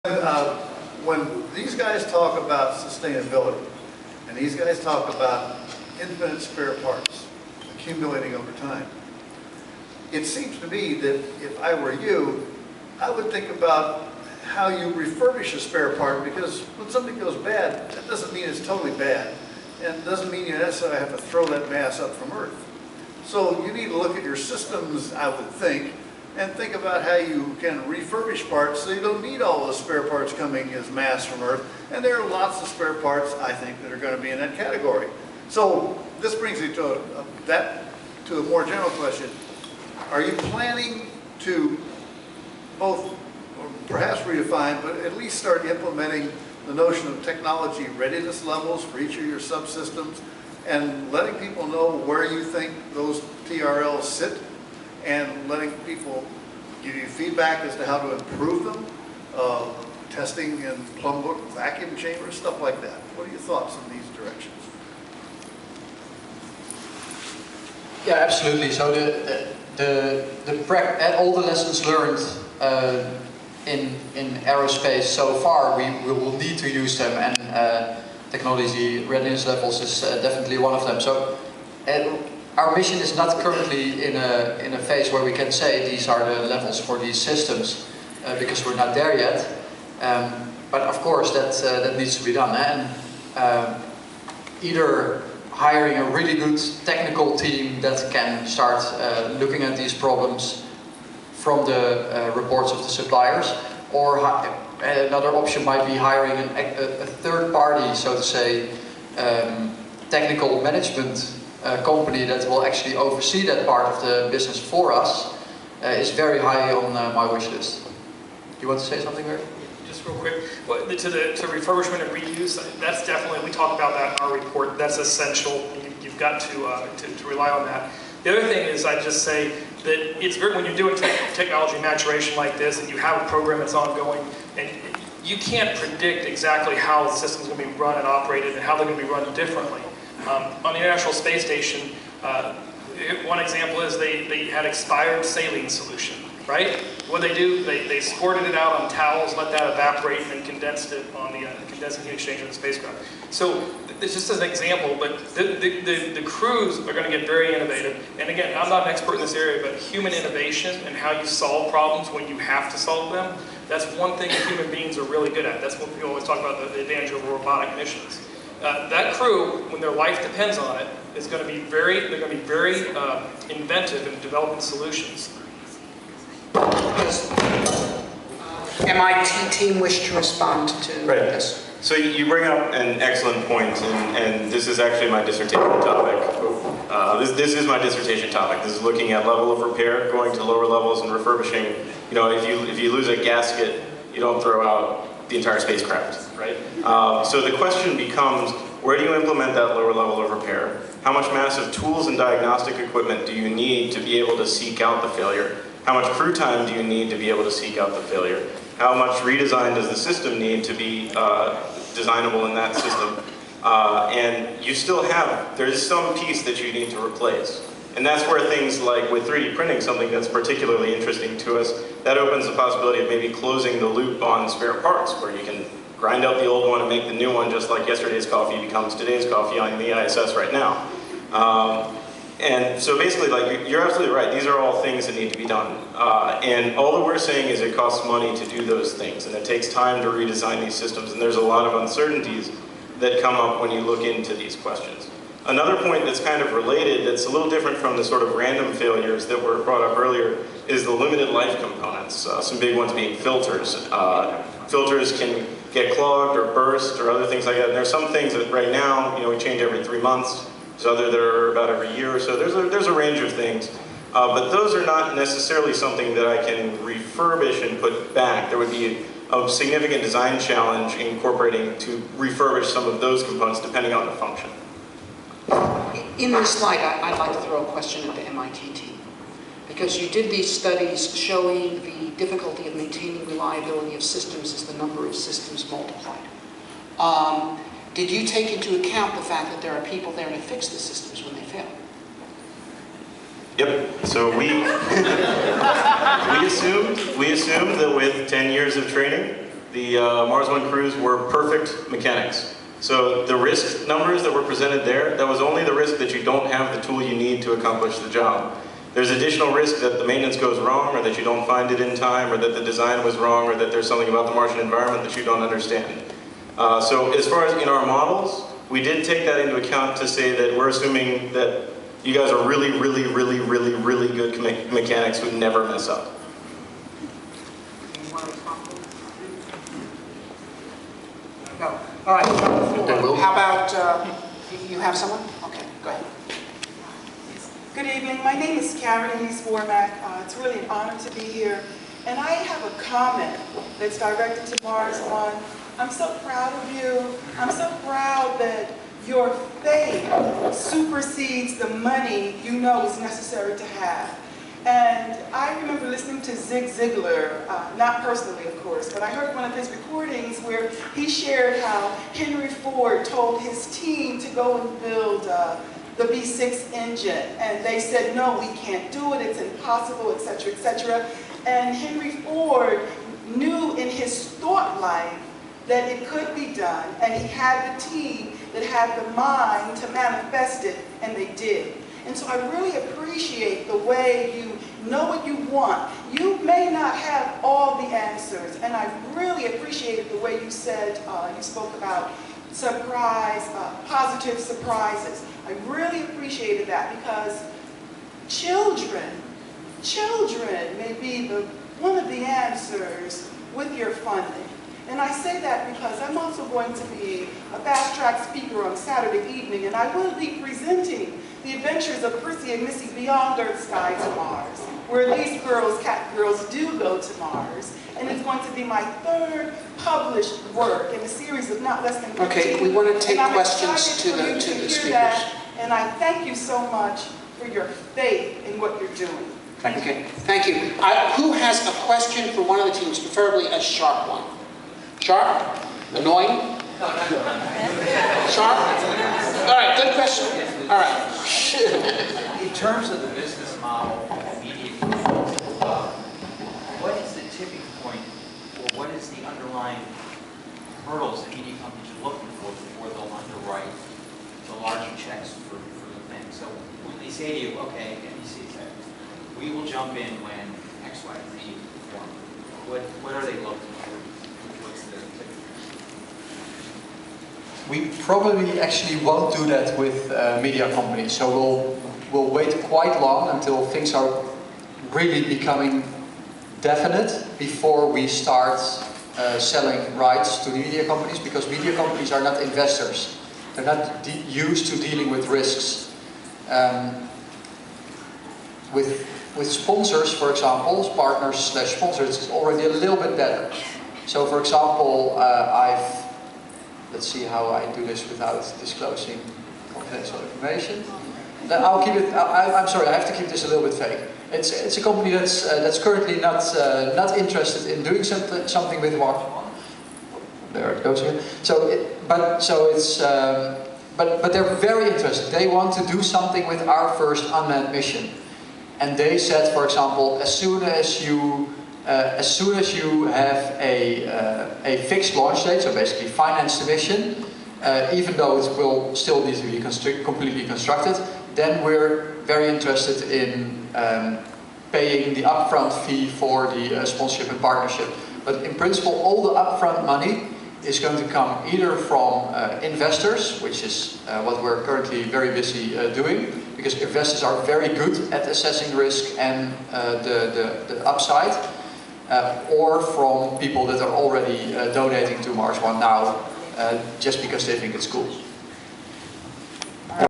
When these guys talk about sustainability, and these guys talk about infinite spare parts accumulating over time, it seems to me that if I were you, I would think about how you refurbish a spare part, because when something goes bad, that doesn't mean it's totally bad, and it doesn't mean you necessarily have to throw that mass up from Earth. So you need to look at your systems, I would think, and think about how you can refurbish parts so you don't need all the spare parts coming as mass from Earth. And there are lots of spare parts, I think, that are going to be in that category. So this brings me to a more general question. Are you planning to both, or perhaps redefine, but at least start implementing the notion of technology readiness levels for each of your subsystems, and letting people know where you think those TRLs sit, and letting people give you feedback as to how to improve them, testing in plumb book vacuum chambers, stuff like that? What are your thoughts in these directions? Yeah, absolutely. So all the lessons learned in aerospace so far, we will need to use them, and technology readiness levels is definitely one of them. So our mission is not currently in a phase where we can say these are the levels for these systems, because we're not there yet. But of course that needs to be done, and either hiring a really good technical team that can start looking at these problems from the reports of the suppliers, or another option might be hiring a third party, so to say, technical management company that will actually oversee that part of the business for us, is very high on my wish list. You want to say something, Barry? Just real quick, to refurbishment and reuse, that's definitely, we talk about that in our report. That's essential. You've got to rely on that. The other thing is, I just say that it's very, when you're doing technology maturation like this, and you have a program that's ongoing, and you can't predict exactly how the system's going to be run and operated, and how they're going to be run differently. On the International Space Station, one example is they had expired saline solution, right? What they do, they squirted it out on towels, let that evaporate, and then condensed it on the condensing heat exchanger in the spacecraft. So it's just as an example, but the crews are going to get very innovative. And again, I'm not an expert in this area, but human innovation and how you solve problems when you have to solve them, that's one thing human beings are really good at. That's what people always talk about, the advantage of robotic missions. That crew, when their life depends on it, is going to be very inventive in developing solutions. Does MIT team wish to respond to this? So you bring up an excellent point, and this is actually my dissertation topic. This is my dissertation topic. This is looking at level of repair, going to lower levels, and refurbishing. You know, if you lose a gasket, you don't throw out the entire spacecraft, right? So the question becomes, where do you implement that lower level of repair? How much massive tools and diagnostic equipment do you need to be able to seek out the failure? How much crew time do you need to be able to seek out the failure? How much redesign does the system need to be designable in that system? And you still have, there's some piece that you need to replace. And that's where things like with 3D printing, something that's particularly interesting to us, that opens the possibility of maybe closing the loop on spare parts, where you can grind out the old one and make the new one, just like yesterday's coffee becomes today's coffee on the ISS right now. And so basically, like, you're absolutely right. These are all things that need to be done. And all that we're saying is it costs money to do those things, and it takes time to redesign these systems, and there's a lot of uncertainties that come up when you look into these questions. Another point that's kind of related, that's a little different from the sort of random failures that were brought up earlier, is the limited life components. Some big ones being filters. Filters can get clogged or burst or other things like that. And there's some things that right now, you know, we change every 3 months. There's other that are about every year or so. There's a range of things. But those are not necessarily something that I can refurbish and put back. There would be a significant design challenge incorporating to refurbish some of those components depending on the function. In this slide, I'd like to throw a question at the MIT team. Because you did these studies showing the difficulty of maintaining reliability of systems as the number of systems multiplied. Did you take into account the fact that there are people there to fix the systems when they fail? Yep. So we assumed that with 10 years of training, the Mars One crews were perfect mechanics. So the risk numbers that were presented there, that was only the risk that you don't have the tool you need to accomplish the job. There's additional risk that the maintenance goes wrong, or that you don't find it in time, or that the design was wrong, or that there's something about the Martian environment that you don't understand. So as far as in our models, we did take that into account to say that we're assuming that you guys are really, really, really, really, really good mechanics who never mess up. No. All right. How about, you have someone? Okay, go ahead. Good evening. My name is Karen East Formack. It's really an honor to be here. And I have a comment that's directed to Mars One. I'm so proud of you. I'm so proud that your faith supersedes the money you know is necessary to have. And I remember listening to Zig Ziglar, not personally of course, but I heard one of his recordings where he shared how Henry Ford told his team to go and build the V6 engine. And they said, no, we can't do it, it's impossible, etc., etc. And Henry Ford knew in his thought life that it could be done, and he had the team that had the mind to manifest it, and they did. And so I really appreciate the way you know what you want. You may not have all the answers, and I really appreciated the way you said, you spoke about surprise, positive surprises. I really appreciated that because children may be one of the answers with your funding. And I say that because I'm also going to be a fast track speaker on Saturday evening, and I will be presenting the adventures of Prissy and Missy Beyond Earth Sky to Mars, where these girls, cat girls, do go to Mars. And it's going to be my third published work in a series of not less than 15. Okay, we want to take questions to the speakers. And I thank you so much for your faith in what you're doing. Okay, thank you. Who has a question for one of the teams, preferably a sharp one? Sharp? Annoying? Sharp? All right, good question. All right. In terms of the business model of media companies, what is the tipping point, or what is the underlying hurdles that media companies are looking for before they'll underwrite the larger checks for the thing? So when they say to you, okay, NBC said, we will jump in when X, Y, Z perform. What are they looking for? What's the tipping point? We probably actually won't do that with media companies. So we'll wait quite long until things are really becoming definite before we start selling rights to the media companies, because media companies are not investors. They're not used to dealing with risks. With sponsors, for example, partners/sponsors, it's already a little bit better. So, for example, let's see how I do this without disclosing confidential information. I'll keep it. I'm sorry, I have to keep this a little bit vague. It's a company that's currently not interested in doing something with Mars. There it goes here. But they're very interested. They want to do something with our first unmanned mission. And they said, for example, as soon as you have a fixed launch date, so basically finance the mission, even though it will still need to be completely constructed, then we're very interested in paying the upfront fee for the sponsorship and partnership. But in principle, all the upfront money is going to come either from investors, which is what we're currently very busy doing, because investors are very good at assessing risk and the upside, or from people that are already donating to Mars One now, just because they think it's cool.